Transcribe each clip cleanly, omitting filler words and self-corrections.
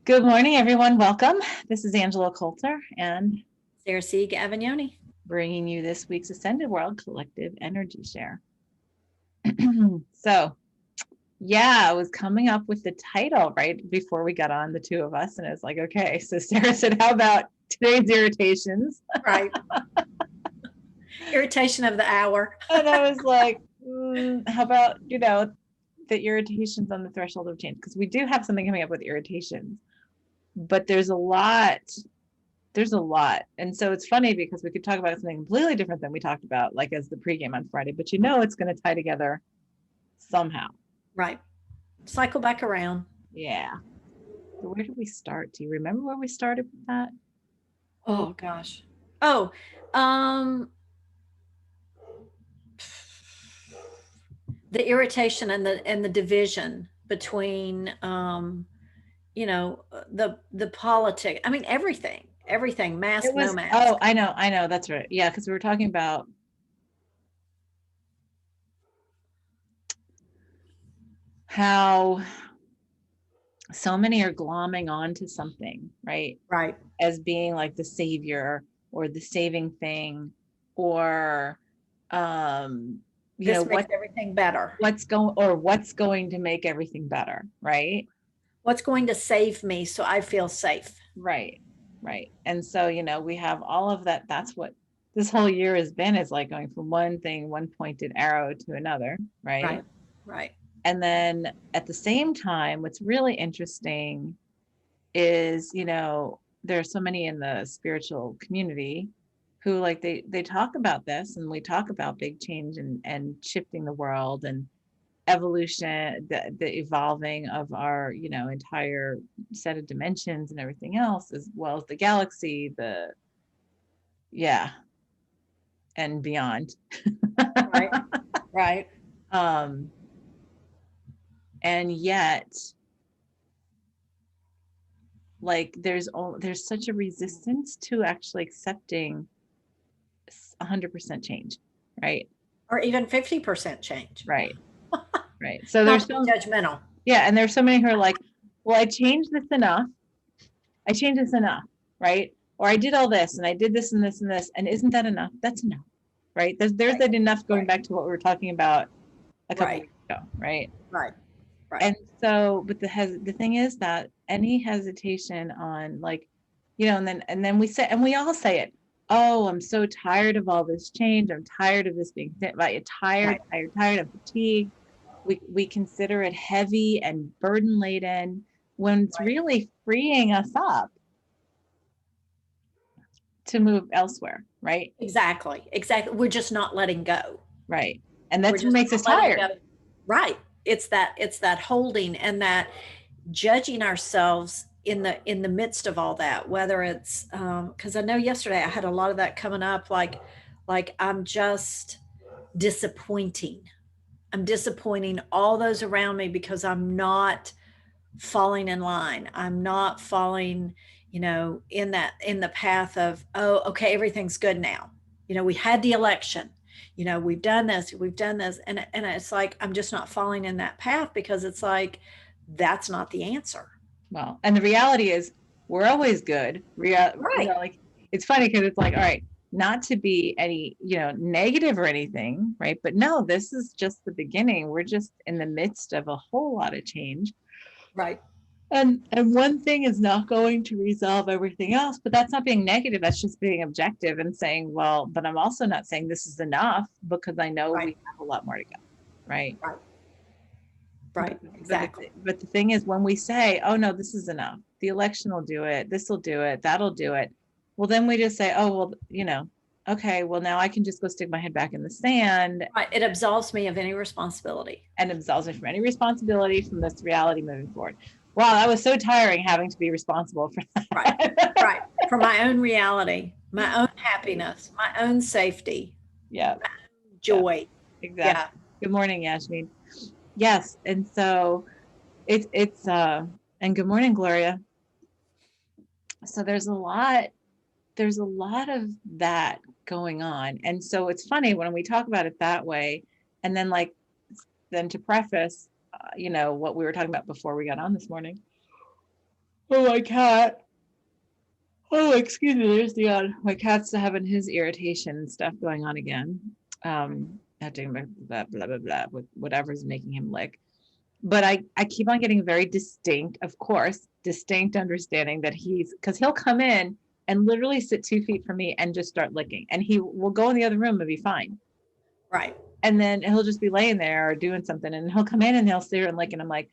Good morning, everyone. Welcome. This is Angela Coulter and Sarah Sieg Avignoni. bringing you this week's Ascended World Collective Energy Share. So, I was coming up with the title right before we got on, the two of us, and I was like, okay. So Sarah said, how about today's irritations? Right. Irritation of the hour. And I was like, how about, the irritations on the threshold of change? Because we do have something coming up with irritations, but there's a lot. And so it's funny because we could talk about something completely different than we talked about, like as the pregame on Friday, but it's going to tie together somehow. Right. Cycle back around. Yeah. So where did we start? Do you remember where we started with that? Oh gosh. Oh, the irritation and the division between the politic. I mean everything, mask, no mask. Oh, I know. That's right. Yeah, because we were talking about how so many are glomming onto something, right? Right. As being like the savior or the saving thing, or This makes everything better. What's going to make everything better, right? What's going to save me so I feel safe? Right. And so, we have all of that. That's what this whole year has been, is like going from one pointed arrow to another, right? Right. And then at the same time, what's really interesting is, there are so many in the spiritual community who they talk about this, and we talk about big change and shifting the world and evolution, the evolving of our, entire set of dimensions and everything else, as well as the galaxy, and beyond. Right. And yet, there's such a resistance to actually accepting 100% change, right? Or even 50% change. Right. So there's so judgmental. Yeah, and there's so many who are like, well, I changed this enough, right? Or I did all this, and I did this and this and this, and isn't that enough? That's enough, right? There's that enough, going back to what we were talking about a couple weeks ago, right? Right. And so, but the thing is that any hesitation on, and then we say, and we all say it, oh, I'm so tired of all this change. I'm tired of this being tired of fatigue. We consider it heavy and burden laden, when it's really freeing us up to move elsewhere, right? Exactly. We're just not letting go. Right. And that's what makes us tired. Right. It's that holding and that judging ourselves in the midst of all that, whether it's because I know yesterday I had a lot of that coming up, like I'm just disappointing all those around me because I'm not falling in line. I'm not falling, in the path of, oh, okay, everything's good now. We had the election, we've done this. And it's like, I'm just not falling in that path, because it's like, that's not the answer. Well, and the reality is we're always good. Right. It's funny because it's like, all right, not to be any, negative or anything, right? But no, this is just the beginning. We're just in the midst of a whole lot of change. Right. And one thing is not going to resolve everything else, but that's not being negative. That's just being objective and saying, well, but I'm also not saying this is enough, because I know we have a lot more to go. Right. Right. Exactly. But the thing is, when we say, oh no, this is enough, the election will do it, this will do it, that'll do it. Well, then we just say, oh, well, okay, well, now I can just go stick my head back in the sand. Right. It absolves me of any responsibility. And absolves me from any responsibility from this reality moving forward. Wow, that was so tiring, having to be responsible for that. Right. For my own reality, my own happiness, my own safety. Yeah. Joy. Yeah. Exactly. Yeah. Good morning, Yasmin. Yes. And so it's and good morning, Gloria. So there's a lot of that going on. And so it's funny when we talk about it that way, and then to preface, what we were talking about before we got on this morning, Oh, my cat. Oh, excuse me. There's the my cat's having his irritation stuff going on again. Acting blah blah blah blah with whatever's making him lick. But I keep on getting very distinct, of course, distinct understanding that because he'll come in and literally sit 2 feet from me and just start licking, and he will go in the other room and be fine. Right. And then he'll just be laying there or doing something, and he'll come in and he'll sit and lick, and I'm like,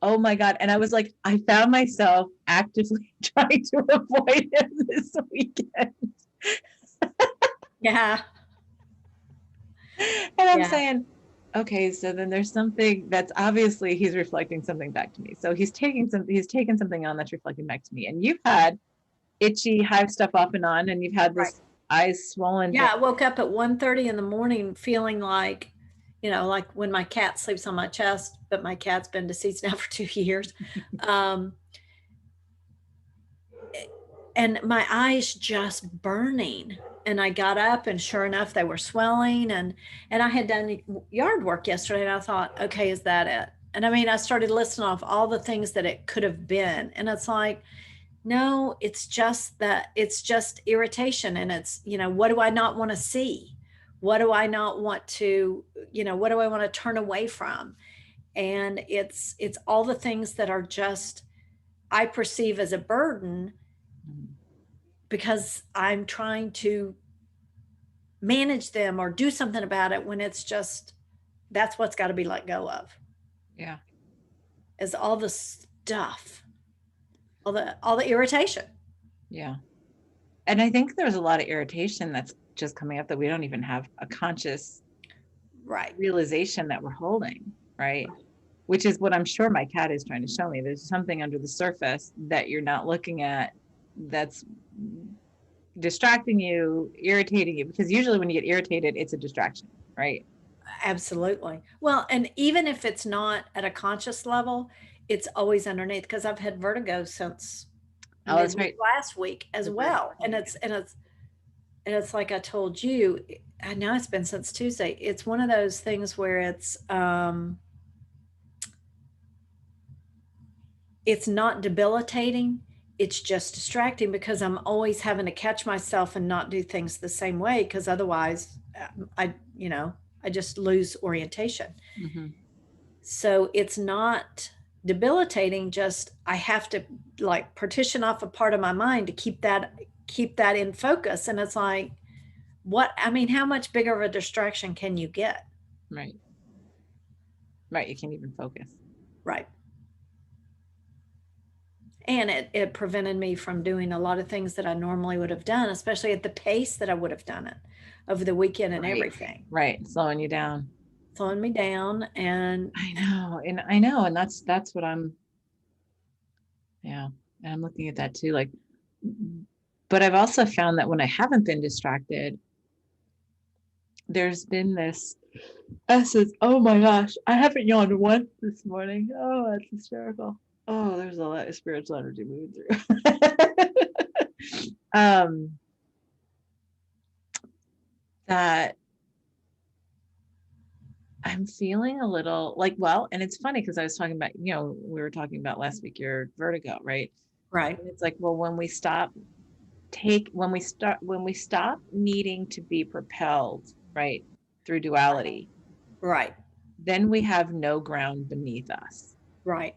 oh my God. And I was like, I found myself actively trying to avoid him this weekend. Yeah. And I'm Yeah. saying, okay, so then there's something that's obviously he's reflecting something back to me. So he's taking something on that's reflecting back to me. And you've had itchy hive stuff off and on, and you've had Right. this eyes swollen thing. Yeah. I woke up at 1:30 in the morning feeling like, like when my cat sleeps on my chest, but my cat's been deceased now for 2 years. Um, and my eyes just burning. And I got up, and sure enough, they were swelling. And I had done yard work yesterday, and I thought, okay, is that it? And I mean, I started listing off all the things that it could have been, and it's like, no, it's just irritation, and it's, what do I not want to see? What do I not want to, what do I want to turn away from? And it's all the things that are just I perceive as a burden because I'm trying to manage them or do something about it when it's just that's what's got to be let go of. Yeah. Is all the stuff, all the irritation. Yeah. And I think there's a lot of irritation that's just coming up that we don't even have a conscious Right. realization that we're holding, right? Which is what I'm sure my cat is trying to show me. There's something under the surface that you're not looking at that's distracting you, irritating you, because usually when you get irritated, it's a distraction, right? Absolutely. Well, and even if it's not at a conscious level, it's always underneath because I've had vertigo since Oh, that's midweek right. last week as The well. vertigo. And it's like I told you, I know it's been since Tuesday. It's one of those things where it's not debilitating. It's just distracting because I'm always having to catch myself and not do things the same way because otherwise I just lose orientation. Mm-hmm. So it's not debilitating, just I have to like partition off a part of my mind to keep that in focus. And it's like, how much bigger of a distraction can you get? Right. Right. You can't even focus. Right. And it prevented me from doing a lot of things that I normally would have done, especially at the pace that I would have done it over the weekend and Right. everything. Right. Slowing you down. Slowing me down. And I know. And I know. And that's what yeah. And I'm looking at that too. Like, but I've also found that when I haven't been distracted, there's been this essence. Oh my gosh. I haven't yawned once this morning. Oh, that's hysterical. Oh, there's a lot of spiritual energy moving through. That I'm feeling a little like, well, and it's funny because I was talking about, we were talking about last week your vertigo, right? right, And it's like, well, when we stop needing to be propelled, right, through duality, right, then we have no ground beneath us. right,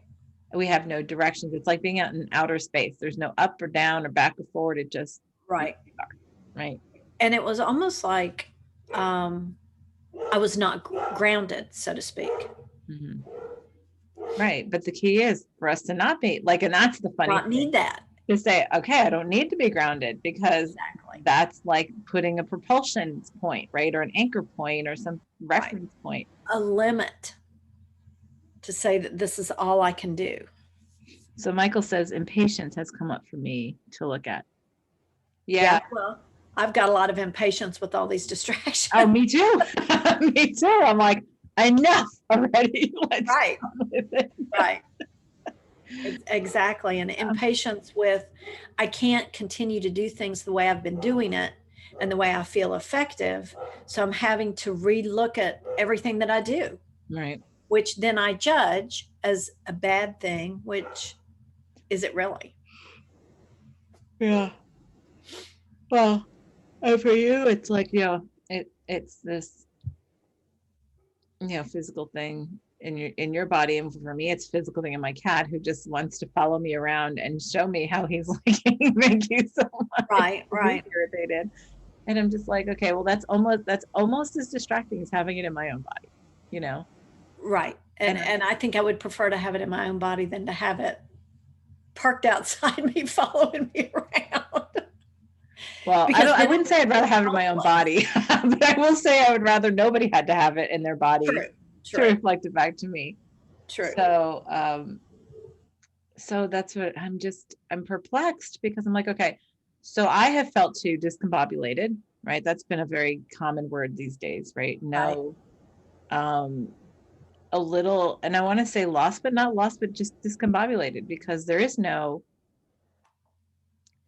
We have no directions. It's like being out in outer space. There's no up or down or back or forward. It just, right. right. And it was almost like I was not grounded, so to speak. Mm-hmm. Right. But the key is for us to not be like, and that's the funny Not need that. to say, okay, I don't need to be grounded because Exactly. that's like putting a propulsion point, right? Or an anchor point or some reference point. A limit to say that this is all I can do. So Michael says impatience has come up for me to look at. Yeah. Well, I've got a lot of impatience with all these distractions. Oh, me too. Me too. I'm like, enough already. Let's Right. with it. Right. Exactly. And impatience with, I can't continue to do things the way I've been doing it and the way I feel effective. So I'm having to relook at everything that I do. Right. Which then I judge as a bad thing, which is it really? Yeah. Well, and for you, it's like, it's this, physical thing in your body. And for me, it's physical thing in my cat who just wants to follow me around and show me how he's like, thank you so much. Right, He's right, irritated. And I'm just like, okay, well, that's almost as distracting as having it in my own body, you know? right. And And I think I would prefer to have it in my own body than to have it parked outside me, following me around. well, Because I then wouldn't say I'd rather have it in my own body, but I will say I would rather nobody had to have it in their body true, to true, reflect it back to me. true. So that's what I'm perplexed because I'm like, okay, so I have felt too discombobulated, right? That's been a very common word these days, right? Right. No, um, a little, and I want to say lost, but not lost, but just discombobulated because there's no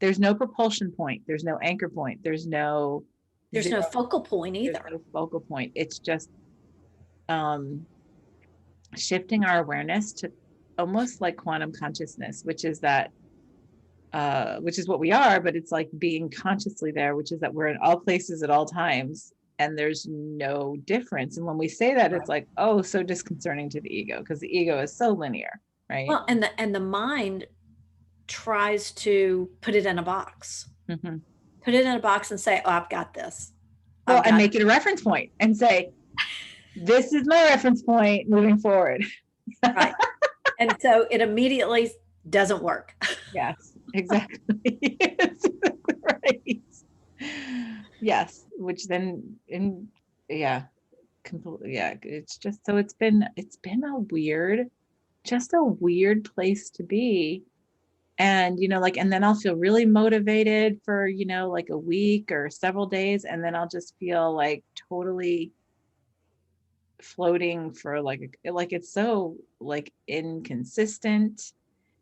propulsion point. There's no anchor point. There's no There's no zero. focal point There's either. no focal point. It's just shifting our awareness to almost like quantum consciousness, which is what we are, but it's like being consciously there, which is that we're in all places at all times and there's no difference. And when we say that, it's like, oh, so disconcerting to the ego because the ego is so linear, right? Well, and the mind tries to put it in a box. Mm-hmm. Put it in a box and say, "Oh, I've got this." Well, and make it a reference point and say, this is my reference point moving forward. Right. And so it immediately doesn't work. Yes, exactly. Right. Yes, which then completely, it's just so it's been just a weird place to be. And and then I'll feel really motivated for like a week or several days, and then I'll just feel like totally floating for like it's so like inconsistent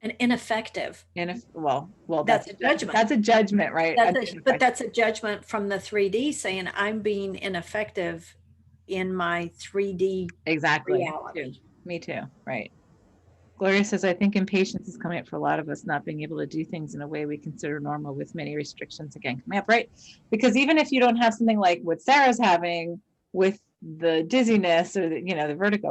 And ineffective. and if well That's a judgment. that's a judgment, right? But that's a judgment from the 3D saying I'm being ineffective in my 3D Exactly. reality. Me too. Right. Gloria says, I think impatience is coming up for a lot of us, not being able to do things in a way we consider normal with many restrictions again coming up, right? Because even if you don't have something like what Sarah's having with the dizziness or the vertigo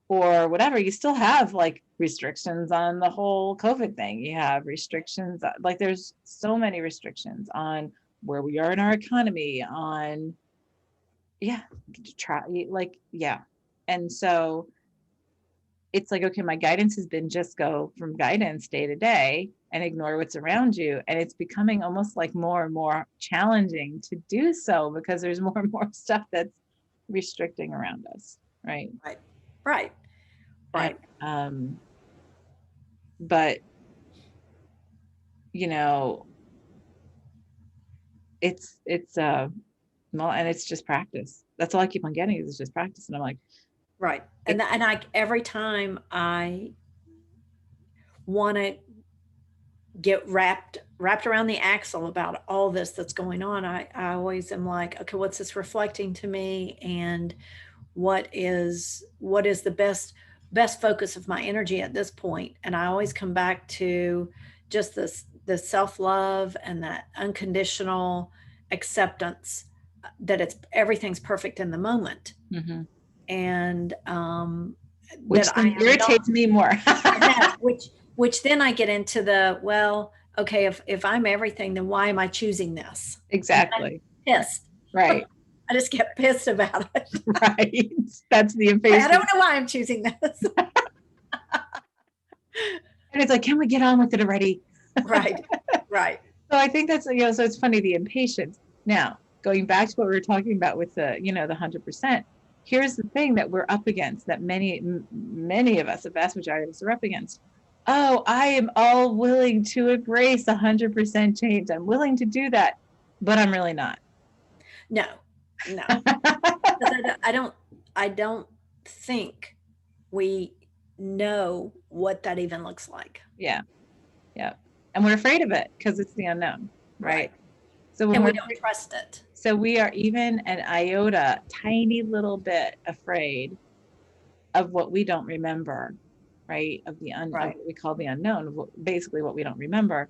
or whatever, you still have like restrictions on the whole COVID thing. You have restrictions, like there's so many restrictions on where we are in our economy, on, and so it's like, okay, my guidance has been just go from guidance day to day and ignore what's around you. And it's becoming almost like more and more challenging to do so because there's more and more stuff that's restricting around us. Right. Right. But it's well, and it's just practice. That's all I keep on getting is just practice. And I'm like, right. And I every time I want to get wrapped around the axle about all this that's going on, I always am like, okay, what's this reflecting to me, and what is the best focus of my energy at this point? And I always come back to just the self-love and that unconditional acceptance that everything's perfect in the moment. mm-hmm. And which then irritates me more. which then I get into the, well, okay, if I'm everything, then why am I choosing this? Exactly. Pissed. Right. I just get pissed about it. Right. That's the impatience. I don't know why I'm choosing this. And it's like, can we get on with it already? Right. So I think that's, so it's funny, the impatience. Now, going back to what we were talking about with the 100%, here's the thing that we're up against, that many of us, the vast majority of us are up against. Oh, I am all willing to embrace 100% change. I'm willing to do that, but I'm really not. No. I don't think we know what that even looks like. Yeah. And we're afraid of it because it's the unknown, right? So and we don't trust it. So we are even an iota, tiny little bit afraid of what we don't remember. right, of the of Right. what we call the unknown, basically what we don't remember,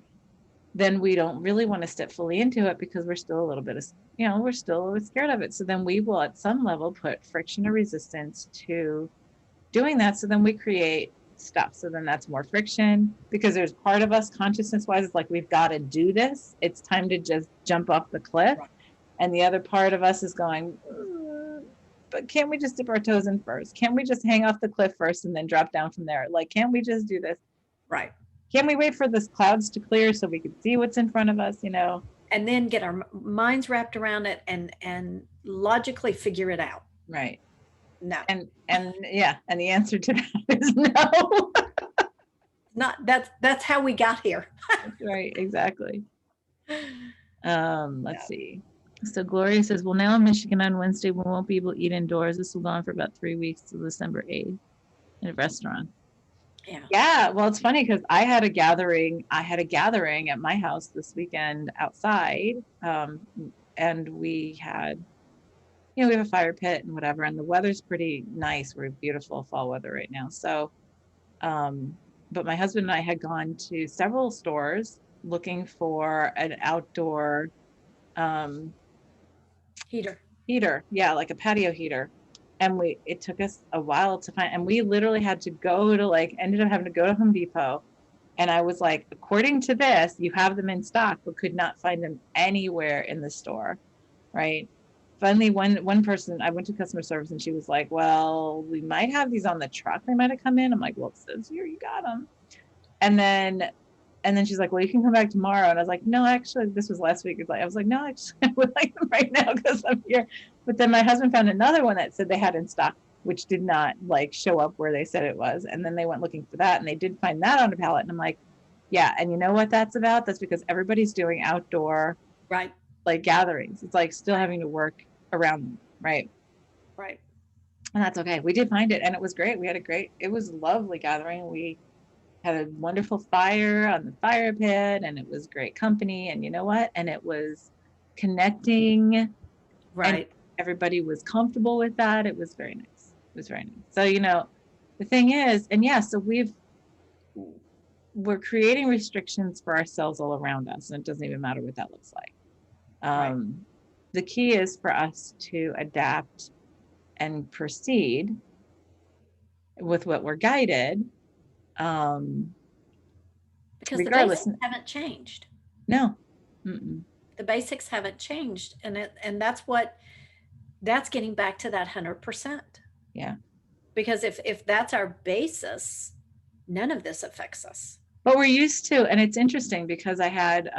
then we don't really want to step fully into it because we're still a little bit of, we're still a little scared of it. So then we will at some level put friction or resistance to doing that. So then we create stuff. So then that's more friction because there's part of us consciousness wise, it's like, we've got to do this. It's time to just jump off the cliff. Right. And the other part of us is going, but can't we just dip our toes in first? Can't we just hang off the cliff first and then drop down from there? Like, can't we just do this? Right. Can't we wait for the clouds to clear so we can see what's in front of us, And then get our minds wrapped around it and logically figure it out. Right. No. And yeah, and the answer to that is no. Not that's how we got here. Right, exactly. Let's see. So Gloria says, well, now in Michigan on Wednesday, we won't be able to eat indoors. This will go on for about 3 weeks till December 8th in a restaurant. Yeah. Well, it's funny because I had a gathering at my house this weekend outside. And we had, we have a fire pit and whatever, and the weather's pretty nice. We're beautiful fall weather right now. So, but my husband and I had gone to several stores looking for an outdoor heater. Yeah, like a patio heater. And it took us a while to find, and we literally had to go to ended up having to go to Home Depot. And I was like, according to this, you have them in stock, but could not find them anywhere in the store. Right. Finally, one person, I went to customer service and she was like, well, we might have these on the truck. They might have come in. I'm like, well, it says here, you got them. And then she's like, well, you can come back tomorrow. And I was like, no, actually, this was last week. I was like, no, actually, I would like them right now because I'm here. But then my husband found another one that said they had in stock, which did not show up where they said it was. And then they went looking for that and they did find that on a pallet. And I'm like, yeah. And you know what that's about? That's because everybody's doing outdoor, right, gatherings. It's still having to work around them. Right. Right. And that's okay. We did find it and it was great. It was a lovely gathering. We had a wonderful fire on the fire pit and it was great company. And you know what? And it was connecting. Right. Everybody was comfortable with that. It was very nice. So, the thing is, and yeah, so we're creating restrictions for ourselves all around us. And it doesn't even matter what that looks like. Right. The key is for us to adapt and proceed with what we're guided. Because regardless, the basics haven't changed. No. Mm-mm. The basics haven't changed. And that's getting back to that 100%. Yeah. Because if that's our basis, none of this affects us. But we're used to, and it's interesting because I had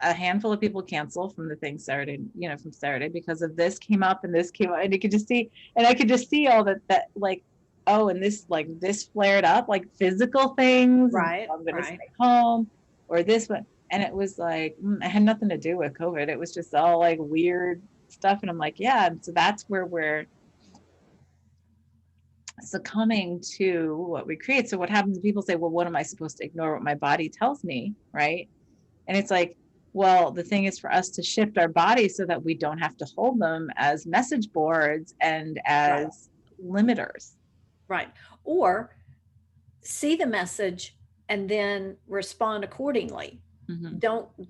a handful of people cancel from the thing Saturday, from Saturday because of this came up and this came up, and you could just see, and I could just see all that oh, and this flared up, physical things. Right. I'm going to stay home or this one. And it was it had nothing to do with COVID. It was just all weird stuff. And I'm like, yeah. And so that's where we're succumbing to what we create. So what happens? People say, well, what am I supposed to ignore? What my body tells me. Right. And it's well, the thing is for us to shift our body so that we don't have to hold them as message boards and as limiters. Right. Or see the message and then respond accordingly. Mm-hmm.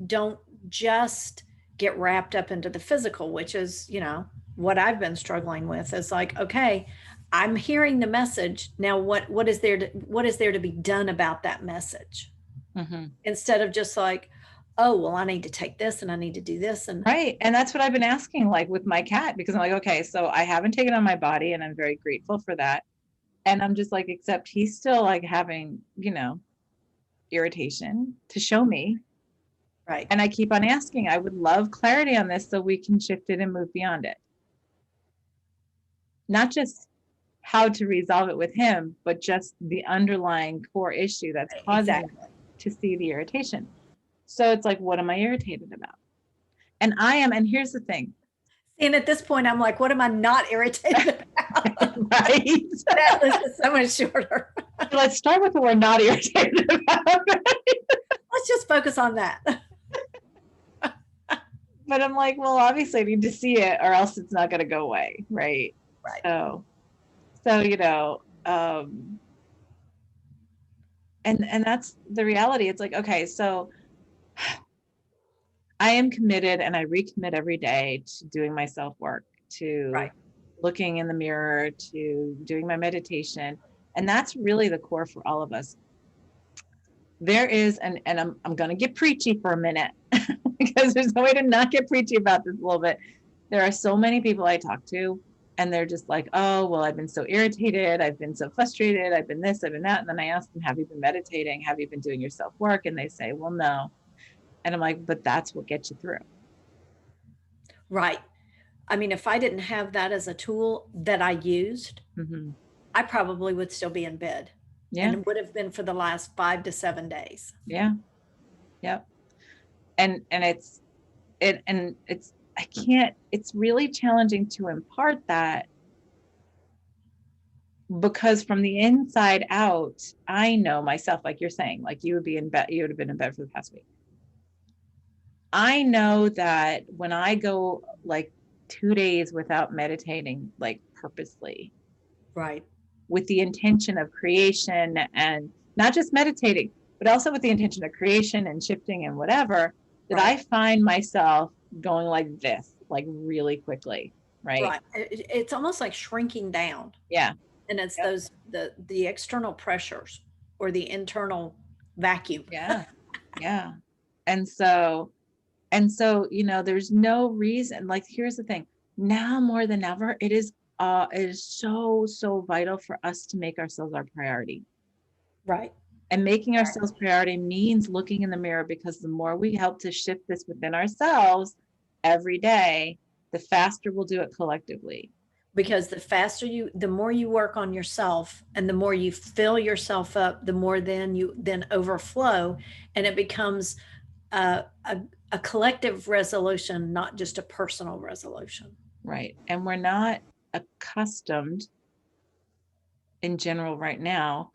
Don't just get wrapped up into the physical, which is, what I've been struggling with is okay, I'm hearing the message. Now what is there to be done about that message? Mm-hmm. Instead of just oh, well, I need to take this and I need to do this. And right. And that's what I've been asking, with my cat, because I'm okay, so I haven't taken on my body and I'm very grateful for that. And I'm just except he's still having, irritation to show me. Right. And I keep on asking, I would love clarity on this so we can shift it and move beyond it. Not just how to resolve it with him, but just the underlying core issue that's causing him to see the irritation. So it's what am I irritated about? And I am, and here's the thing. And at this point, I'm what am I not irritated about? Right. That list is so much shorter. Let's start with what we're not irritated about. Let's just focus on that. But I'm well, obviously I need to see it or else it's not going to go away. Right. Right. So, and that's the reality. It's like, okay, so I am committed and I recommit every day to doing my self work, to Right. looking in the mirror, to doing my meditation. And that's really the core for all of us. There is, and I'm going to get preachy for a minute because there's no way to not get preachy about this a little bit. There are so many people I talk to, and they're just like, oh, well, I've been so irritated. I've been so frustrated. I've been this, I've been that. And then I ask them, have you been meditating? Have you been doing your self work? And they say, well, no. And I'm like, but that's what gets you through. Right. I mean, if I didn't have that as a tool that I used, Hmm. I probably would still be in bed, and Yeah. it would have been for the last 5 to 7 days. Yeah. Yep. And it's I can't, it's really challenging to impart that because from the inside out, I know myself, like you're saying, like you would be in bed, you would have been in bed for the past week. I know that when I go like 2 days without meditating, like purposely, Right. with the intention of creation and not just meditating, but also with the intention of creation and shifting and whatever, that Right. I find myself going like this, like really quickly. Right. Right. It's almost like shrinking down, Yeah. and it's Yep. those the external pressures or the internal vacuum. Yeah. Yeah. And so, there's no reason, like, here's the thing. Now more than ever, it is so, so vital for us to make ourselves our priority. Right. And making ourselves priority means looking in the mirror, because the more we help to shift this within ourselves every day, the faster we'll do it collectively. Because the more you work on yourself and the more you fill yourself up, the more then you then overflow, and it becomes a collective resolution, not just a personal resolution. Right. And we're not accustomed in general right now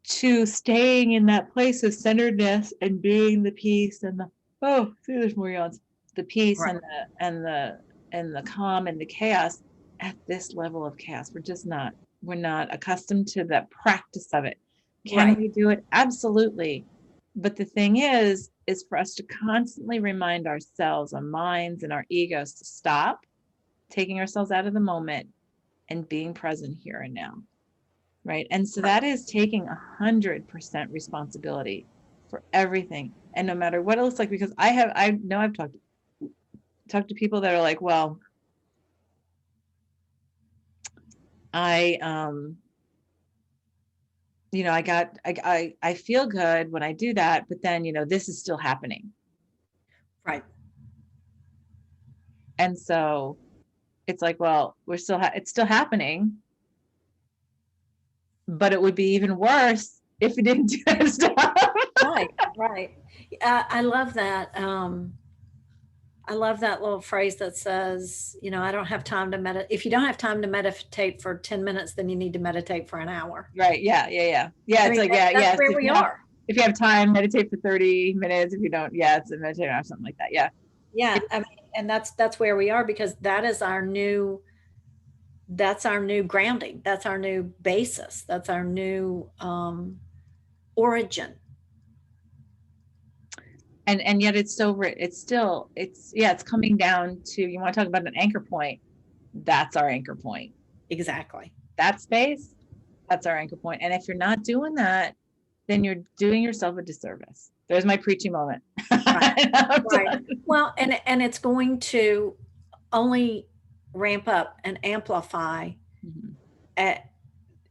to staying in that place of centeredness and being the peace and the, oh, see, there's more yawns, the peace Right. and the calm and the chaos at this level of chaos. We're not accustomed to the practice of it. Can Right. we do it? Absolutely. But the thing is for us to constantly remind ourselves, our minds and our egos, to stop taking ourselves out of the moment and being present here and now. Right. And so that is taking 100% responsibility for everything. And no matter what it looks like, because I know I've talked to people that are like, well, I, I feel good when I do that, but then, this is still happening. Right. And so it's like, well, it's still happening, but it would be even worse if we didn't do that stuff. Right. Right. I love that. I love that little phrase that says, I don't have time to meditate. If you don't have time to meditate for 10 minutes, then you need to meditate for an hour. Right. Yeah. Yeah. Yeah. Yeah. I It's mean, like, yeah. that's Yes. where we are. If you have time, meditate for 30 minutes. If you don't, yeah, it's a meditation or something like that. Yeah. Yeah. It, I mean, and that's where we are, because that's our new grounding. That's our new basis. That's our new origin. and yet it's so it's still, it's coming down to, you want to talk about an anchor point. That's our anchor point. Exactly. That space, that's our anchor point. And if you're not doing that, then you're doing yourself a disservice. There's my preaching moment. Right. Right. Well, and it's going to only ramp up and amplify Mhm. at,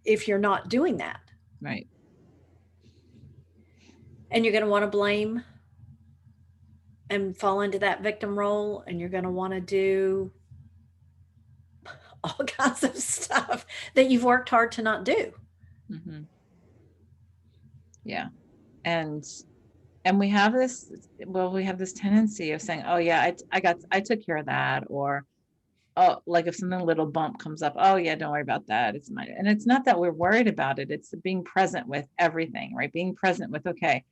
if you're not doing that. Right. And you're going to want to blame and fall into that victim role, and you're going to want to do all kinds of stuff that you've worked hard to not do. Mm-hmm. Yeah. And we have this tendency of saying, oh yeah, I took care of that. Or, oh, like if something little bump comes up, oh yeah, don't worry about that. And it's not that we're worried about it. It's being present with everything, right? Being present with, okay,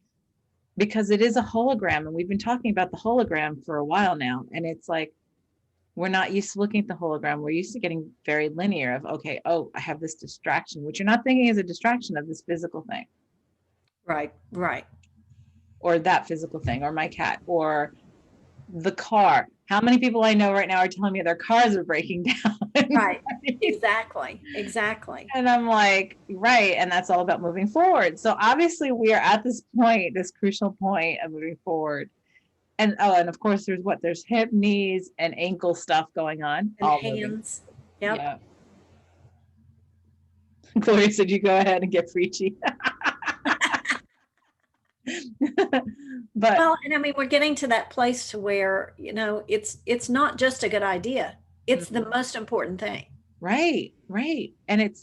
because it is a hologram, and we've been talking about the hologram for a while now. And it's like, we're not used to looking at the hologram. We're used to getting very linear of, okay, oh, I have this distraction, which you're not thinking is a distraction of this physical thing. Right. Right. or that physical thing, or my cat, or the car. How many people I know right now are telling me their cars are breaking down? Right. Exactly. Exactly. And I'm like, right. And that's all about moving forward. So obviously we are at this point, this crucial point of moving forward. And oh, and of course there's hip, knees, and ankle stuff going on, And all moving. hands. Yep. Yeah. Gloria said you go ahead and get preachy. But Well, and I mean, we're getting to that place to where, it's not just a good idea. It's the most important thing. right, right. And it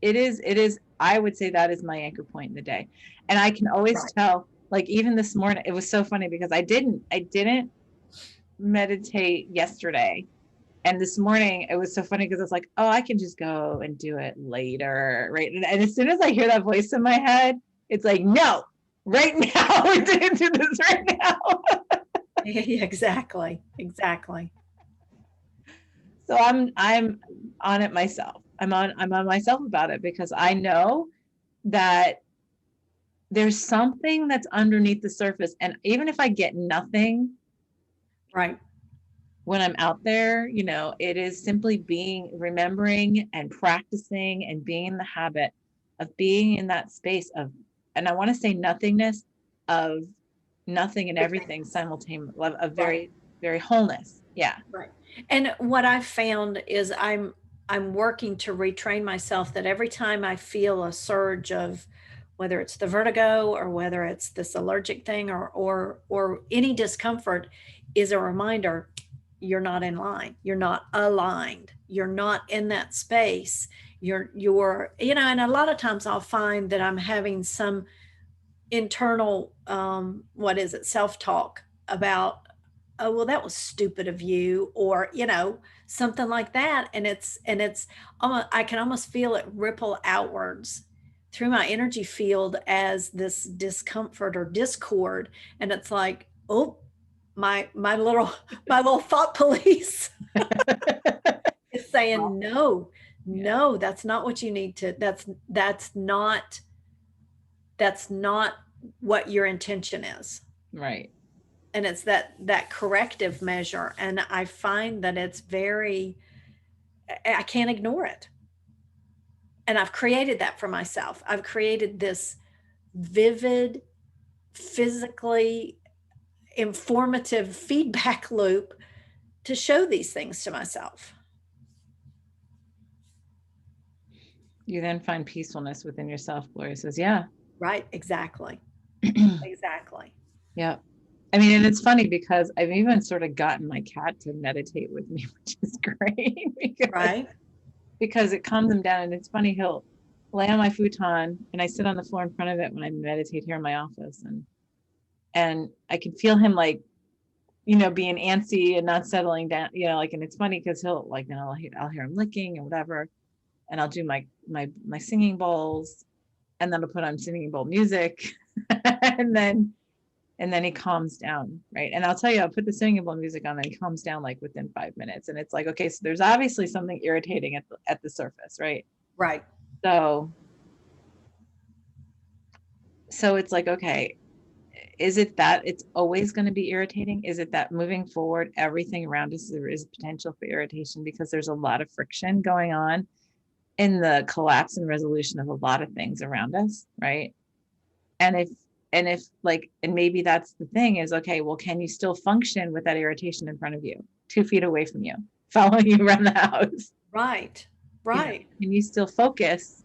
is, I would say that is my anchor point in the day. And I can always Right. tell, like even this morning, it was so funny because I didn't meditate yesterday. And this morning it was so funny because it's like, oh, I can just go and do it later. Right. And as soon as I hear that voice in my head, it's like, no, right now, we're going to do this right now. Exactly. Exactly. So I'm on it myself. I'm on myself about it because I know that there's something that's underneath the surface. And even if I get nothing Right. when I'm out there, it is simply remembering and practicing and being in the habit of being in that space of, and I want to say nothingness, of nothing and everything simultaneously, of Right. very, very wholeness. Yeah. Right. And what I've found is I'm working to retrain myself that every time I feel a surge of whether it's the vertigo or whether it's this allergic thing or any discomfort is a reminder you're not in line. You're not aligned. You're not in that space. And a lot of times I'll find that I'm having some internal what is it, self-talk about, oh well, that was stupid of you, or something like that, and it's almost, I can almost feel it ripple outwards through my energy field as this discomfort or discord, and it's like, oh, my little my little thought police is saying no, Yeah. no, that's not what you need to, that's not what your intention is. Right. And it's that corrective measure, and I find that it's very, I can't ignore it, and I've created that for myself. I've created this vivid, physically informative feedback loop to show these things to myself. You then find peacefulness within yourself. Gloria says, yeah. Right, exactly. Exactly. Yeah. I mean, and it's funny because I've even sort of gotten my cat to meditate with me, which is great Right. because it calms him down. And it's funny, he'll lay on my futon and I sit on the floor in front of it when I meditate here in my office. And I can feel him like, being antsy and not settling down, and it's funny because he'll like, I'll hear him licking or whatever. And I'll do my singing bowls, and then I'll put on singing bowl music. and then he calms down, right? And I'll tell you, I'll put the singing bowl music on and he calms down like within 5 minutes. And it's like, okay, so there's obviously something irritating at the surface, right? Right. So it's like, okay, is it that it's always going to be irritating? Is it that moving forward, everything around us, there is potential for irritation because there's a lot of friction going on in the collapse and resolution of a lot of things around us, right? And maybe that's the thing is, okay, well, can you still function with that irritation in front of you, 2 feet away from you, following you around the house? Right. Right. Can you still focus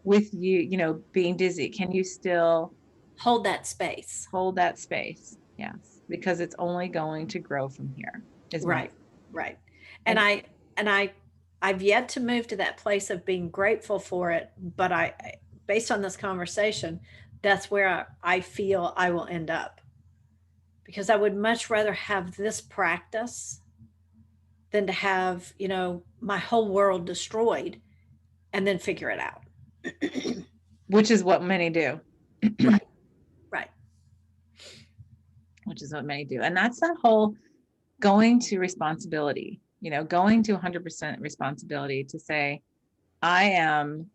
with being dizzy? Can you still Hold that space. hold that space? Yes, because it's only going to grow from here. Right. Right. And I've yet to move to that place of being grateful for it, but based on this conversation, that's where I feel I will end up, because I would much rather have this practice than to have, my whole world destroyed and then figure it out. Which is what many do. Right. Right. Which is what many do. And that's that whole going to responsibility, going to 100% responsibility to say, I am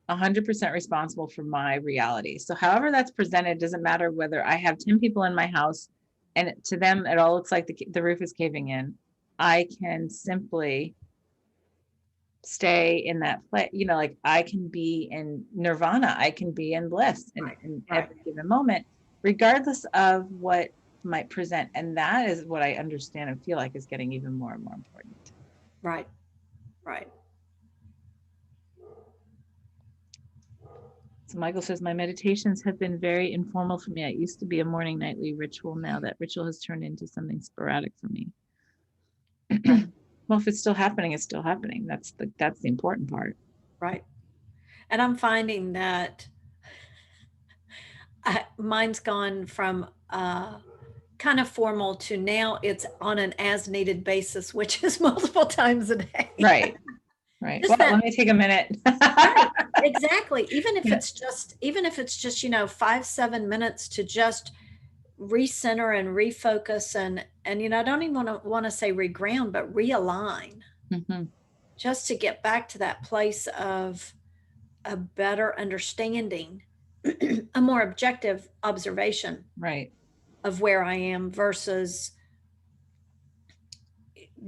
100% responsible for my reality. So however that's presented, doesn't matter whether I have 10 people in my house and to them, it all looks like the roof is caving in. I can simply stay in that place, like I can be in nirvana, I can be in bliss in Right. every given moment, regardless of what might present. And that is what I understand and feel like is getting even more and more important. Right. Right. So Michael says, my meditations have been very informal for me. It used to be a morning nightly ritual. Now that ritual has turned into something sporadic for me. Well, if it's still happening, it's still happening. That's the important part. Right. And I'm finding that mine's gone from kind of formal to now it's on an as needed basis, which is multiple times a day. Right. Right. Just Well, that, let me take a minute. right, exactly. Even if Yeah. it's just, 5-7 minutes to just recenter and refocus and I don't even want to say reground, but realign, Mhm. just to get back to that place of a better understanding, a more objective observation Right. of where I am versus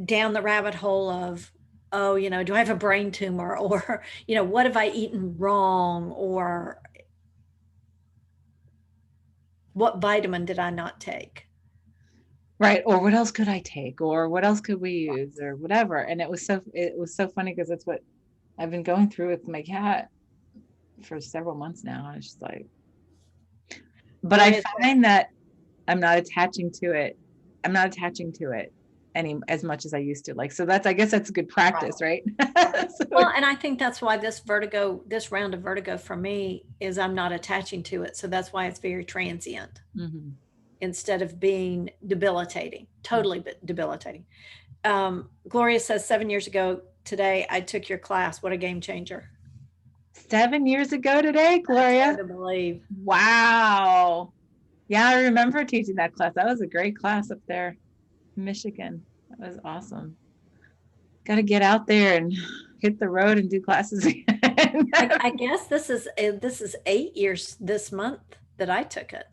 down the rabbit hole of, oh, do I have a brain tumor, or what have I eaten wrong, or what vitamin did I not take? Right. Or what else could I take? Or what else could we use? Or whatever. And it was so funny because that's what I've been going through with my cat for several months now. And it's just like, but I Gloria says, find that I'm not attaching to it. I'm not attaching to it any as much as I used to. Like, so I guess that's a good right. practice, right? So, Well, and I think that's why this round of vertigo for me is I'm not attaching to it. So that's why it's very transient mhm. instead of being debilitating, totally debilitating. Gloria says 7 years ago today, I took your class. What a game changer. 7 years ago today, That's Gloria. hard to believe. Wow. Yeah, I remember teaching that class. That was a great class up there in Michigan. That was awesome. Got to get out there and hit the road and do classes again. I guess this is 8 years this month that I took it.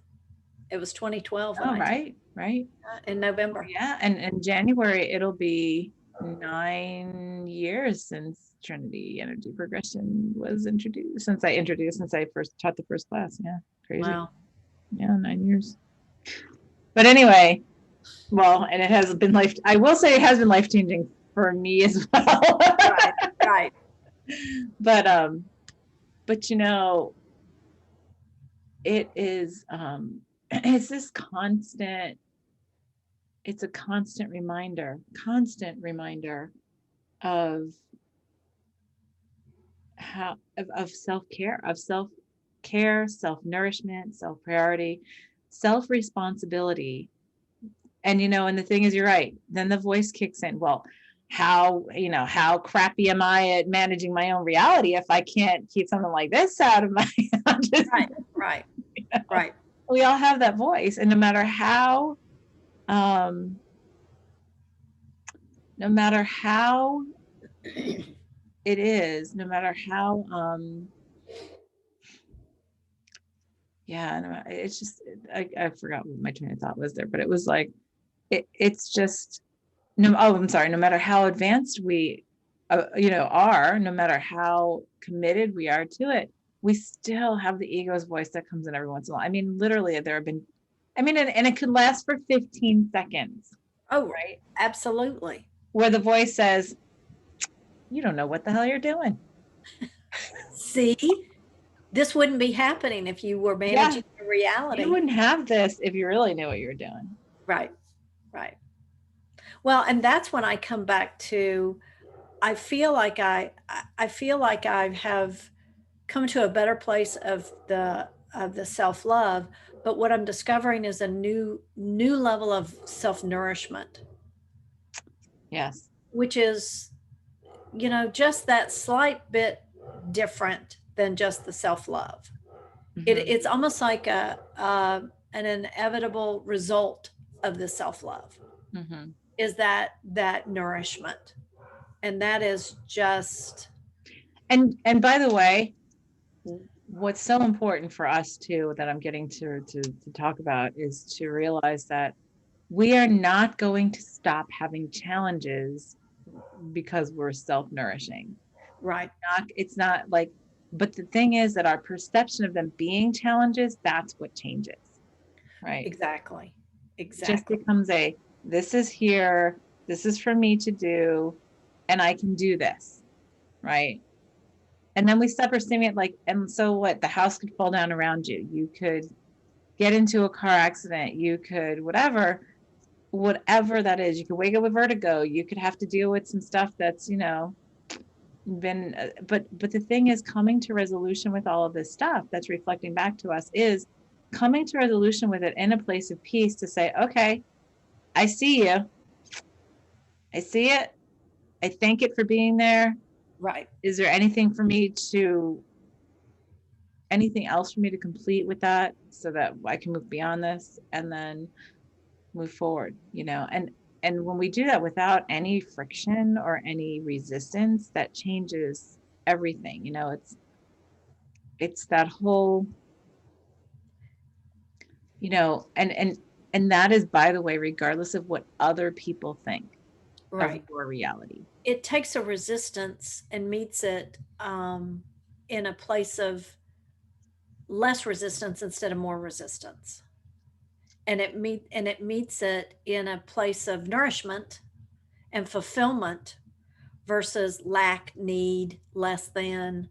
It was 2012 when Oh, I took right, right. it in November. Yeah, and in January it'll be 9 years since Trinity Energy Progression was introduced. Since I first taught the first class. Yeah, crazy. Wow. Yeah, 9 years. But anyway, well, and it has been I will say it has been life changing for me as well. Right. Right. But it is it's this constant, it's a constant reminder of how of self-care, self-nourishment, self-priority, self-responsibility. And and the thing is, you're right, then the voice kicks in. Well, how crappy am I at managing my own reality if I can't keep something like this out of my Right. Right. Right. we all have that voice, and no matter how it is, no matter how yeah, it's just, I forgot what my train of thought was there, but it was like it's just I'm sorry, no matter how advanced we are, no matter how committed we are to it, we still have the ego's voice that comes in every once in a while. I mean, literally there have been, and it could last for 15 seconds, Oh, right? absolutely. Where the voice says, you don't know what the hell you're doing. See, this wouldn't be happening if you were Yeah, managing the reality. you wouldn't have this if you really knew what you were doing. Right. Right. Well, and that's when I come back to, I feel like I have come to a better place of the self-love, but what I'm discovering is a new level of self-nourishment, Yes. which is, just that slight bit different than just the self-love. Mhm. It's almost like an inevitable result of the self-love Mhm. is that nourishment. And that is just, And by the way, what's so important for us too, that I'm getting to talk about, is to realize that we are not going to stop having challenges because we're self-nourishing. Right. It's not like, but the thing is that our perception of them being challenges, that's what changes, right? Exactly. It just Exactly. becomes this is here, this is for me to do, and I can do this, right? And then we stop perceiving it like, and so what? The house could fall down around you. You could get into a car accident. You could, whatever that is. You could wake up with vertigo. You could have to deal with some stuff that's, been, but the thing is, coming to resolution with all of this stuff that's reflecting back to us is coming to resolution with it in a place of peace to say, okay, I see you. I see it. I thank it for being there. Right. Is there anything else for me to complete with that so that I can move beyond this and then move forward, and when we do that without any friction or any resistance, that changes everything. It's that whole, and that is, by the way, regardless of what other people think of Right. your reality. It takes a resistance and meets it in a place of less resistance instead of more resistance. And it meets it in a place of nourishment and fulfillment versus lack, need, less than,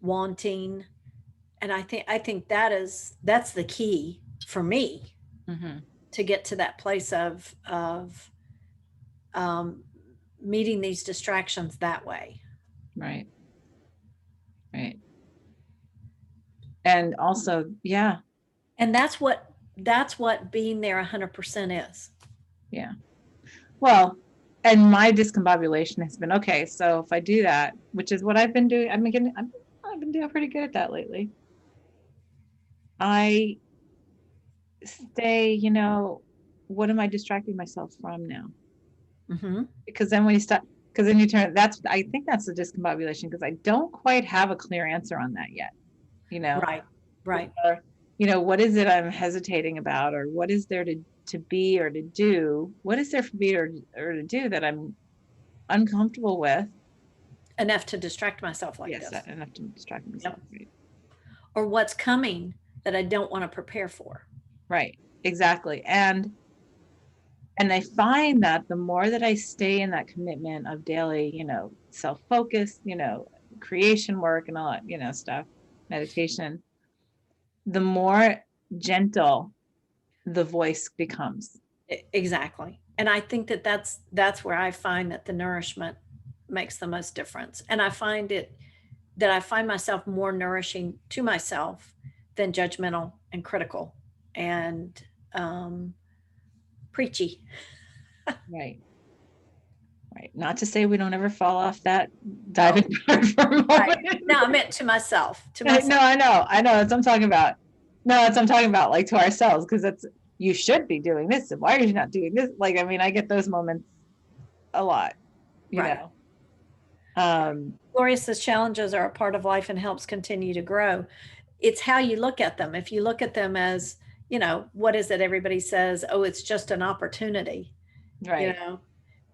wanting. And I think that's the key for me Mm-hmm. to get to that place of um, meeting these distractions that way. Right. Right. And also, yeah. And that's what being there 100% is. Yeah. Well, and my discombobulation has been, okay, so if I do that, which is what I've been doing, I've been doing pretty good at that lately. I stay, what am I distracting myself from now? Mm-hmm. Because then when you stop, because then you turn, I think that's the discombobulation, because I don't quite have a clear answer on that yet. You know, Right. Right. or, what is it I'm hesitating about, or what is there to be or to do? What is there for me or to do that I'm uncomfortable with? Enough to distract myself like Yes, this. enough to distract myself. Yep. Right. Or what's coming that I don't want to prepare for. Right. Exactly. And I find that the more that I stay in that commitment of daily, self-focus, creation work and all that, stuff, meditation, the more gentle the voice becomes. Exactly. And I think that's where I find that the nourishment makes the most difference. And I find myself more nourishing to myself than judgmental and critical and preachy. Right. Right. Not to say we don't ever fall off that No, diving board for a right. moment. No, I meant to myself. To No, myself. I know. That's what I'm talking about. No, that's what I'm talking about, like to ourselves, because you should be doing this. And why are you not doing this? Like, I mean, I get those moments a lot, you Right. know. Um, Gloria says challenges are a part of life and helps continue to grow. It's how you look at them. If you look at them as, what is it everybody says? Oh, it's just an opportunity, you right. know,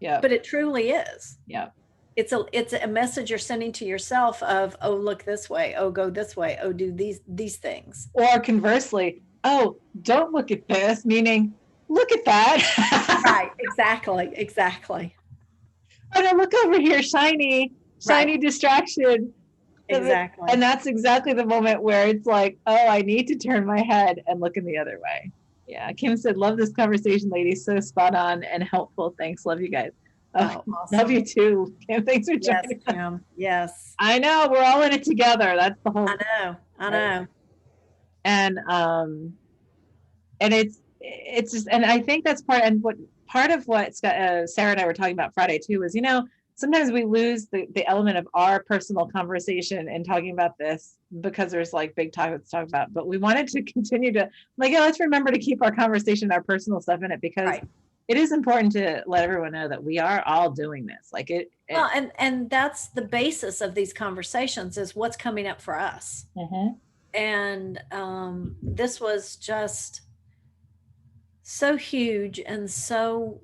Yeah. but it truly is. Yeah. It's a message you're sending to yourself of, oh, look this way, oh, go this way, oh, do these things. Or conversely, oh, don't look at this, meaning look at that. Right, exactly. Oh no, look over here, shiny Right, distraction. exactly. And that's exactly the moment where it's like, oh, I need to turn my head and look in the other way. Yeah. Kim said, love this conversation, ladies. So spot on and helpful. Thanks. Love you guys. Oh, Oh, love awesome. you too. Kim, thanks for Yes, joining us. Kim. Yes. I know we're all in it together. That's the whole I thing, know. I right? know. And it's just, and I think that's part of what Sarah and I were talking about Friday too, was, sometimes we lose the element of our personal conversation and talking about this because there's like big topics to talk about, but we wanted to continue to, like, yeah, let's remember to keep our conversation, our personal stuff in it, because Right. it is important to let everyone know that we are all doing this. Like Well, and that's the basis of these conversations is what's coming up for us. Mhm. And this was just so huge and so,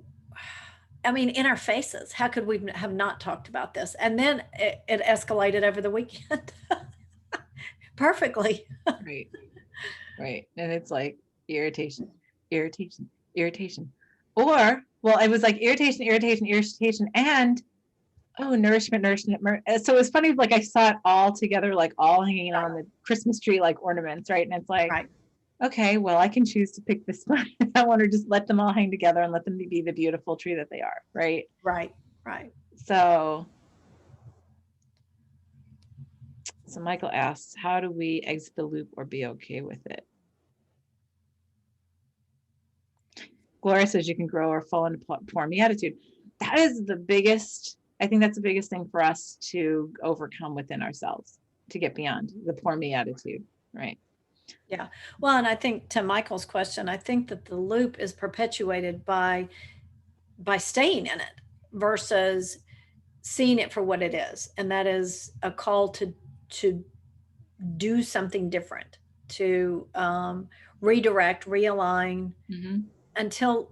I mean, in our faces. How could we have not talked about this? And then it escalated over the weekend perfectly. Right. Right. And it's like irritation, irritation, irritation. Or, well, it was like irritation, irritation, irritation, and oh, nourishment, nourishment. So it was funny, like I saw it all together, like all hanging on the Christmas tree, like ornaments, right? And it's like, Right. okay, well, I can choose to pick this one. I want to just let them all hang together and let them be the beautiful tree that they are, right? Right. Right. So Michael asks, how do we exit the loop or be okay with it? Gloria says you can grow or fall into poor me attitude. That is the biggest, I think that's the biggest thing for us to overcome within ourselves, to get beyond the poor me attitude, right? Yeah. Well, and I think to Michael's question, I think that the loop is perpetuated by staying in it versus seeing it for what it is. And that is a call to do something different, to redirect, realign until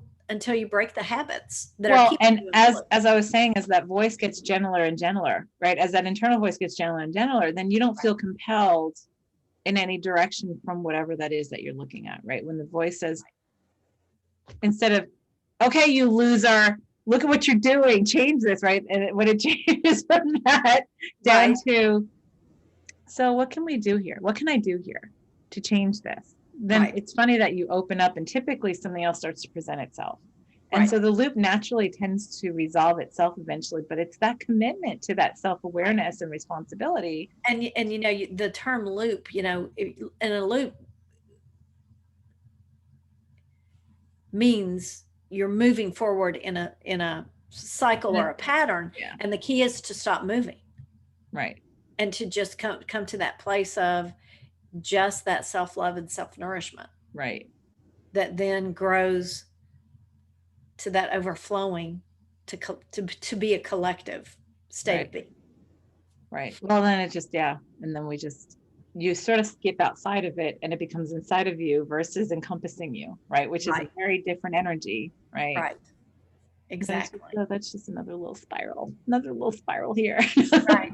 you break the habits that are keeping and you as I was saying, as that voice gets gentler and gentler, right? As that internal voice gets gentler and gentler, then you don't feel compelled in any direction from whatever that is that you're looking at, right? When the voice says, instead of, okay, you loser, look at what you're doing, change this, right? And when it changes from that down to, so what can we do here? What can I do here to change this? Then it's funny that you open up and typically something else starts to present itself. And so the loop naturally tends to resolve itself eventually, but it's that commitment to that self-awareness and responsibility. And you know, the term loop, you know, in a loop means you're moving forward in a cycle or a pattern. And the key is to stop moving. Right. And to just come to that place of just that self-love and self-nourishment. Right. That then grows to that overflowing to be a collective state of being. Right. Well, then it just, and then you sort of skip outside of it and it becomes inside of you versus encompassing you, right? Which is a very different energy, right? Right. Exactly. So that's just another little spiral here. Right.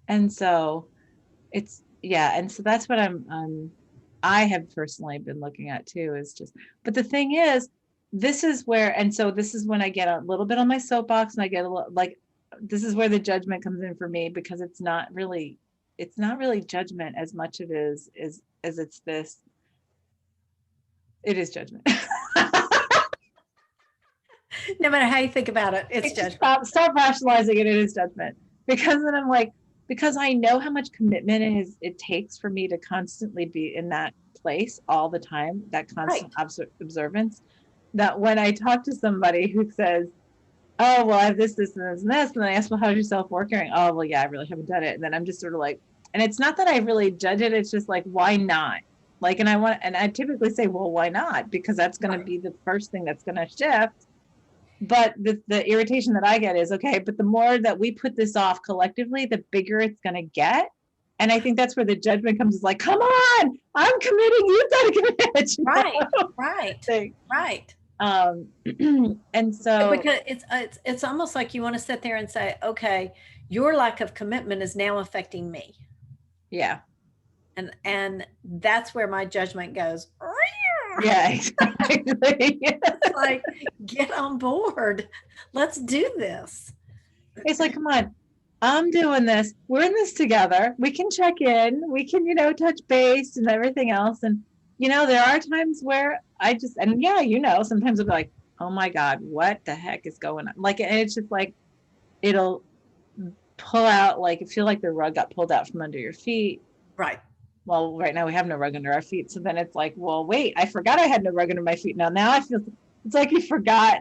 And so it's, and so that's what I have personally been looking at too, is just, but the thing is, this is where, and so this is when I get a little bit on my soapbox and I get a little, like, this is where the judgment comes in for me, because it's not really judgment as much of it as it's this, it is judgment. No matter how you think about it, it's judgment. Stop rationalizing it. It is judgment. Because then I'm like, because I know how much commitment it takes for me to constantly be in that place all the time, that constant observance, that when I talk to somebody who says, oh, well, I have this, and this, and this, and then I ask, well, how's your self-work going? Oh, well, yeah, I really haven't done it. And then I'm just sort of like, and it's not that I really judge it. It's just like, why not? Like, and I typically say, well, why not? Because that's going to be the first thing that's going to shift. But the irritation that I get is, okay, but the more that we put this off collectively, the bigger it's going to get. And I think that's where the judgment comes. Is like, come on, I'm committing. You've got to commit. Right. And so, because it's almost like you want to sit there and say, okay, your lack of commitment is now affecting me. Yeah. And that's where my judgment goes. Yeah, exactly. It's like, get on board. Let's do this. It's like, come on, I'm doing this. We're in this together. We can check in. We can, touch base and everything else. And, there are times where sometimes I'll be like, oh my God, what the heck is going on? Like, and it's just like, it'll pull out, like, feel like the rug got pulled out from under your feet. Right. Well, right now we have no rug under our feet. So then it's like, well, wait, I forgot I had no rug under my feet. Now I feel, it's like you forgot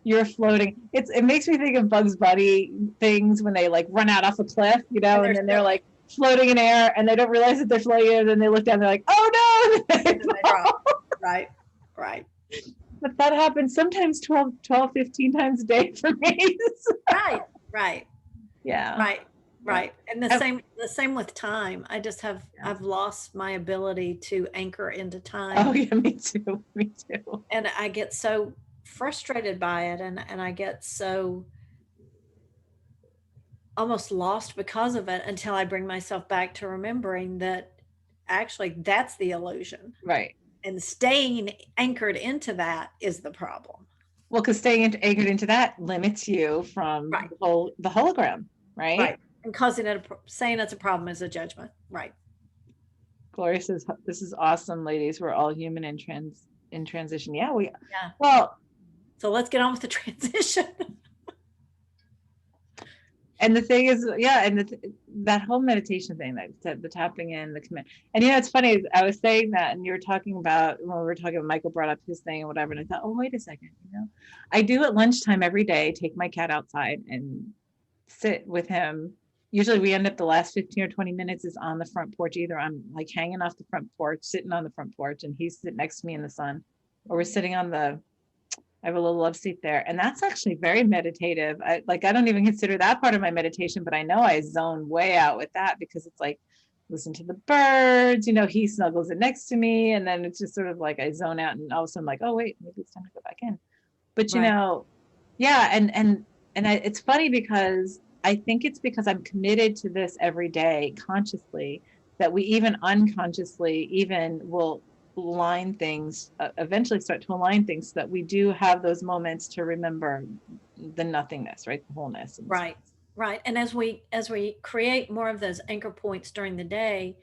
you're floating. It makes me think of Bugs Bunny things when they like run out off a cliff, and then they're like floating in air and they don't realize that they're floating, and then they look down, they're like, oh no. Right. But that happens sometimes 15 times a day for me. Right, right, Yeah. right, Yeah. right. And the same with time. I just have Yeah. I've lost my ability to anchor into Oh time, yeah, me too. Me too. and I get so frustrated by it, and I get so almost lost because of it until I bring myself back to remembering that actually that's the illusion. Right. And staying anchored into that is the problem. Well, because anchored into that limits you from Right. the hologram, right? Right. And causing it, saying it's a problem is a judgment. Right. Gloria says, "This is awesome, ladies. We're all human in transition." Yeah, we. Yeah. Well, So let's get on with the transition. and the thing is, yeah, and that whole meditation thing, that the tapping in, the commit, and it's funny. I was saying that, and you were talking about when we were talking about Michael brought up his thing and whatever, and I thought, oh, wait a second, I do at lunchtime every day take my cat outside and sit with him. Usually we end up the last 15 or 20 minutes is on the front porch. Either I'm like hanging off the front porch, sitting on the front porch, and he's sitting next to me in the sun, or we're sitting on I have a little love seat there. And that's actually very meditative. I don't even consider that part of my meditation, but I know I zone way out with that because it's like, listen to the birds, he snuggles it next to me. And then it's just sort of like I zone out and all of a sudden like, oh, wait, maybe it's time to go back in. But, Right. Yeah. It's funny because I think it's because I'm committed to this every day consciously that we even unconsciously even will align things, eventually start to align things so that we do have those moments to remember the nothingness, right? The wholeness. Right. Right. And as we create more of those anchor points during the day,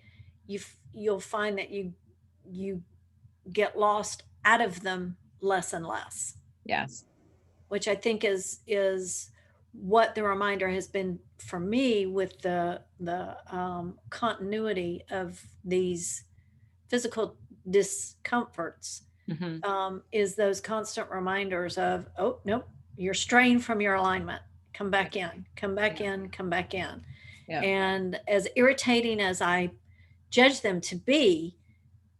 you'll find that you get lost out of them less and less. Yes. Which I think is what the reminder has been for me with the continuity of these physical discomforts, is those constant reminders of, oh nope, you're straying from your alignment. Come back in, come back in, come back in. Yeah. And as irritating as I judge them to be,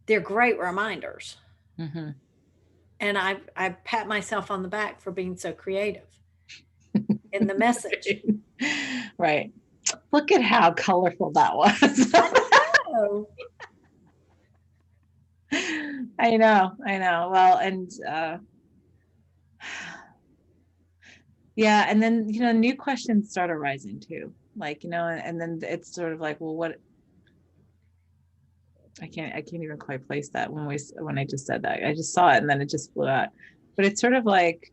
they're great reminders. And I pat myself on the back for being so creative in the message. Right. Look at how colorful that was. I know. Well, and yeah, and then new questions start arising too. Like, and then it's sort of like, well, what I can't even quite place that when I just said that. I just saw it and then it just flew out. But it's sort of like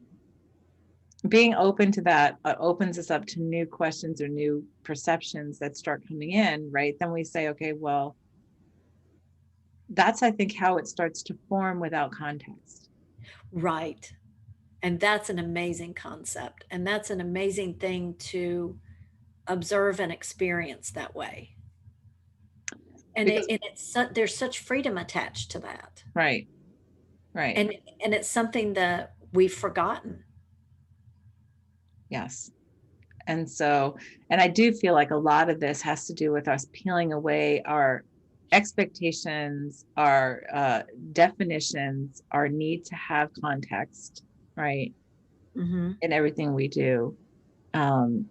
being open to that opens us up to new questions or new perceptions that start coming in, right? Then we say, okay, well, that's, I think, how it starts to form without context. Right. And that's an amazing concept. And that's an amazing thing to observe and experience that way. And there's such freedom attached to that. Right. And it's something that we've forgotten. Yes. And I do feel like a lot of this has to do with us peeling away our expectations, our definitions, our need to have context, right? In everything we do. And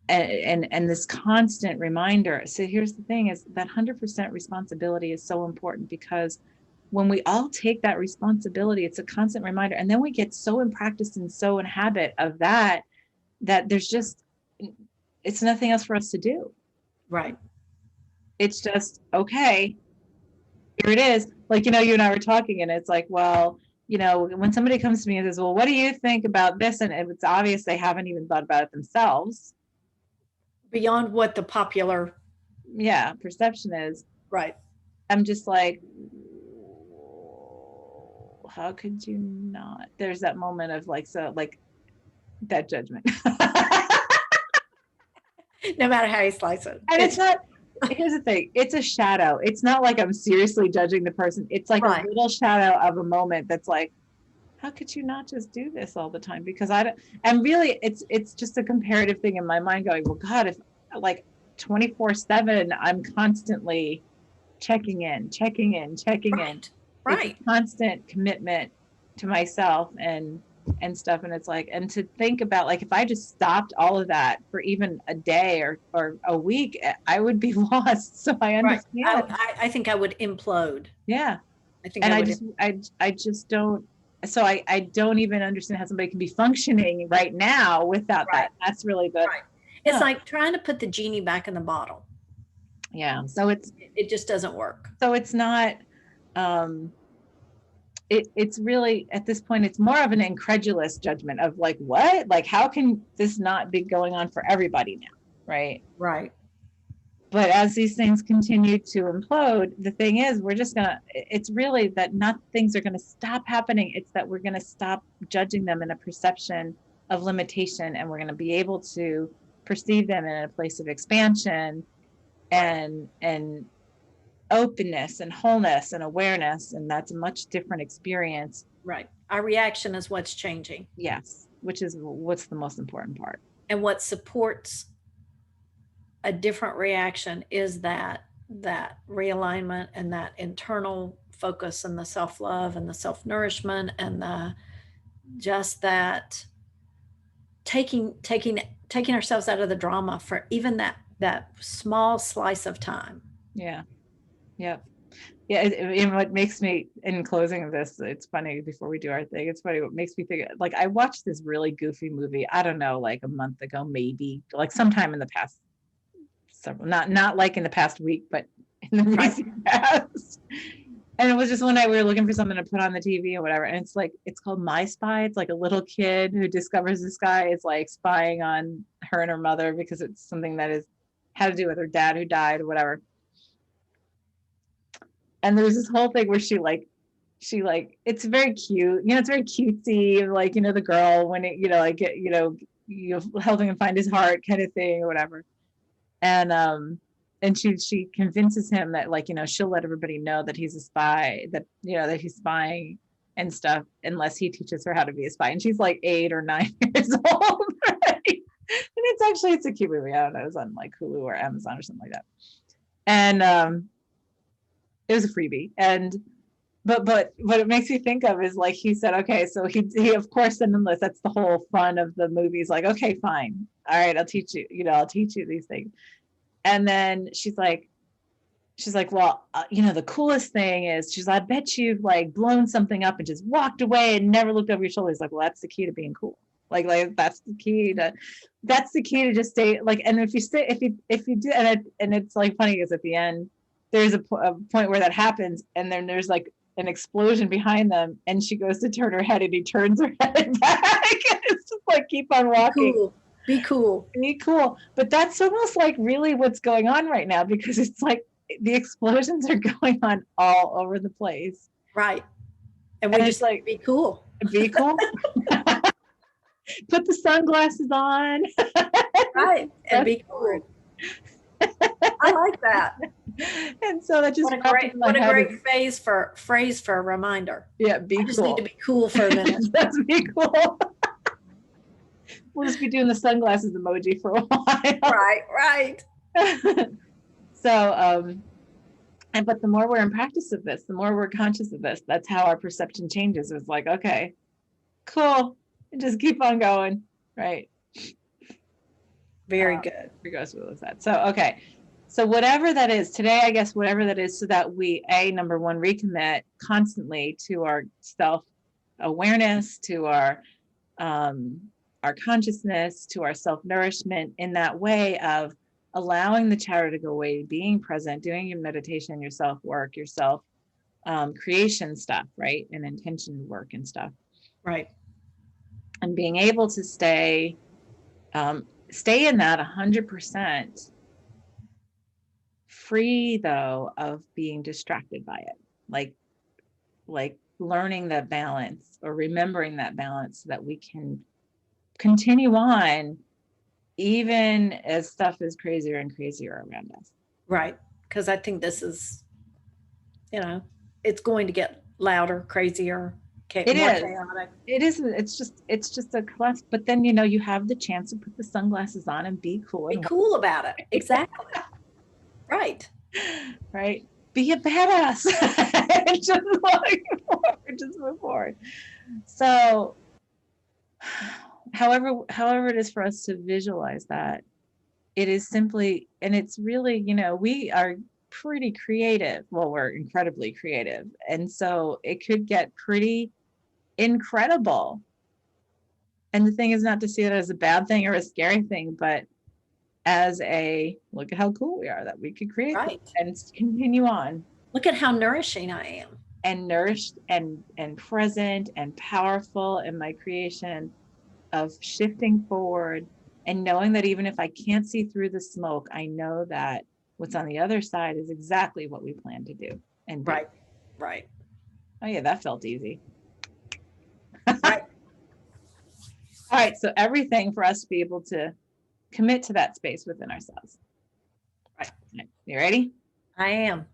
this constant reminder. So here's the thing is that 100% responsibility is so important because when we all take that responsibility, it's a constant reminder. And then we get so in practice and so in habit of that there's just, it's nothing else for us to do. Right. It's just, okay, here it is. Like, you and I were talking and it's like, well, when somebody comes to me and says, well, what do you think about this? And it's obvious they haven't even thought about it themselves. Beyond what the popular perception is. Right. I'm just like, how could you not? There's that moment of like, so like that judgment. No matter how you slice it. And it's not, here's the thing, it's a shadow. It's not like I'm seriously judging the person. It's like a little shadow of a moment that's like, how could you not just do this all the time? Because and really it's just a comparative thing in my mind going, well, God, if like 24/7, I'm constantly checking in. it's Right. a constant commitment to myself and stuff. And it's like, and to think about, like, if I just stopped all of that for even a day or a week, I would be lost. So I Right. understand. I think I would implode. Yeah. I think And I I would. just, I just don't, so I don't even understand how somebody can be functioning right now without Right. that. That's really the, Right. It's huh, like trying to put the genie back in the bottle. yeah. It just doesn't work. So it's not, um, it's really, at this point, it's more of an incredulous judgment of like, what, like, how can this not be going on for everybody now? Right. Right. But as these things continue to implode, the thing is, we're just gonna, it's really that not things are gonna stop happening. It's that we're gonna stop judging them in a perception of limitation, and we're gonna be able to perceive them in a place of expansion Right. and openness and wholeness and awareness. And that's a much different experience. Right. Our reaction is what's changing. Yes, which is what's the most important part. And what supports a different reaction is that realignment and that internal focus and the self-love and the self-nourishment and the just that taking ourselves out of the drama for even that small slice of time. Yeah. Yep. Yeah. And what makes me, in closing of this, it's funny, before we do our thing, it's funny what makes me think, like, I watched this really goofy movie, I don't know, like a month ago, maybe, like sometime in the past several, not like in the past week, but in the recent past. And it was just one night we were looking for something to put on the TV or whatever. And it's like, it's called My Spy. It's like a little kid who discovers this guy is like spying on her and her mother because it's something that is had to do with her dad who died or whatever. And there's this whole thing where she it's very cute, it's very cutesy, like, the girl when it, like, you helping him find his heart kind of thing or whatever. And she convinces him that, like, she'll let everybody know that he's a spy, that, that he's spying and stuff, unless he teaches her how to be a spy. And she's like 8 or 9 years old, right? And it's a cute movie. I don't know, it was on like Hulu or Amazon or something like that. And it was a freebie. And but what it makes me think of is, like, he said, okay, so he of course sent him this. That's the whole fun of the movie. He's like, okay, fine, all right, I'll teach you, I'll teach you these things. And then she's like, well, the coolest thing is, I bet you've like blown something up and just walked away and never looked over your shoulder. He's like, well, that's the key to being cool. Like that's the key to just stay, like, and if you do, and it's like funny because at the end there's a point where that happens, and then there's like an explosion behind them, and she goes to turn her head and he turns her head back. It's just like, keep on walking. Be cool. But that's almost like really what's going on right now, because it's like the explosions are going on all over the place. Right. And we just like, be cool. Be cool. Put the sunglasses on. Right. And be cool. I like that. And so that just what a great phrase for a reminder. Yeah, be cool. I just need to be cool for a minute. Let's be cool. We'll just be doing the sunglasses emoji for a while. Right. So, but the more we're in practice of this, the more we're conscious of this, that's how our perception changes. It's like, okay, cool. Just keep on going. Right. Very good. Regardless of that. So, okay. So whatever that is today, I guess, whatever that is, so that we, number one, recommit constantly to our self-awareness, to our consciousness, to our self-nourishment, in that way of allowing the chatter to go away, being present, doing your meditation, your self-work, your self creation stuff, right? And intention work and stuff. Right. And being able to stay in that 100%, free though of being distracted by it, like learning that balance, or remembering that balance, so that we can continue on even as stuff is crazier and crazier around us. Right. Because I think this is, it's going to get louder, crazier, more chaotic. It isn't. It's just a class. But then, you have the chance to put the sunglasses on and be cool. Be cool about it. Exactly. Right. Right. be a badass. Just like forward, just move forward. So however it is for us to visualize that, it is simply, and it's really, we are pretty creative. Well, we're incredibly creative. And so it could get pretty incredible. And the thing is not to see it as a bad thing or a scary thing, but as a look at how cool we are that we could create this Right. and continue on, Look at how nourishing I am. and nourished and present and powerful in my creation of shifting forward, and knowing that even if I can't see through the smoke, I know that what's on the other side is exactly what we plan to do and be. Right. Right. Oh yeah, that felt easy. Right. All right, so everything for us to be able to commit to that space within ourselves. Right. You ready? I am.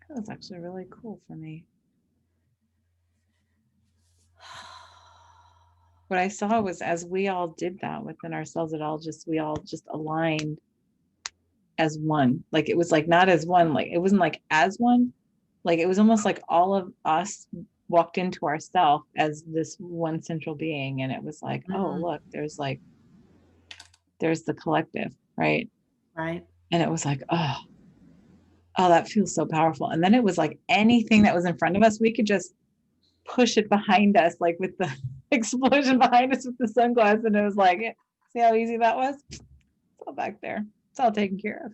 That was actually really cool for me. What I saw was as we all did that within ourselves, we all just aligned as one. Like it was like not as one, like it wasn't like as one. Like it was almost like all of us walked into ourself as this one central being. And it was like, oh, Mm, look, there's the collective, right? right. And it was like, oh, that feels so powerful. And then it was like anything that was in front of us, we could just push it behind us, like with the explosion behind us with the sunglasses. And it was like, see how easy that was? It's all back there. It's all taken care of.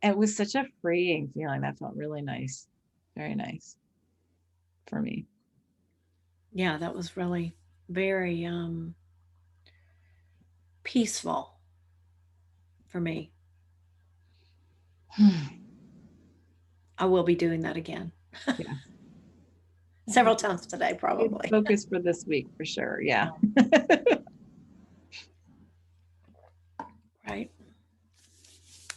It was such a freeing feeling. That felt really nice. Very nice for me. Yeah, that was really very peaceful for me. I will be doing that again. Yeah. Several times today, Good probably. focus for this week for sure. Yeah. Right.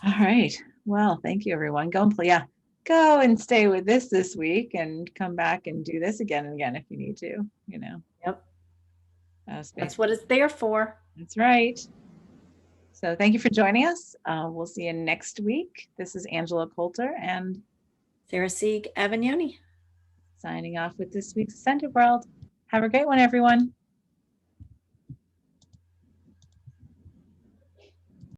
All right. Well, thank you, everyone. Go and play. Yeah. Go and stay with this week and come back and do this again and again if you need to. Yep. That's That's what it's there for. That's right. So thank you for joining us. We'll see you next week. This is Angela Coulter and Sarah Sieg Avignoni. signing off with this week's Ascended World. Have a great one, everyone.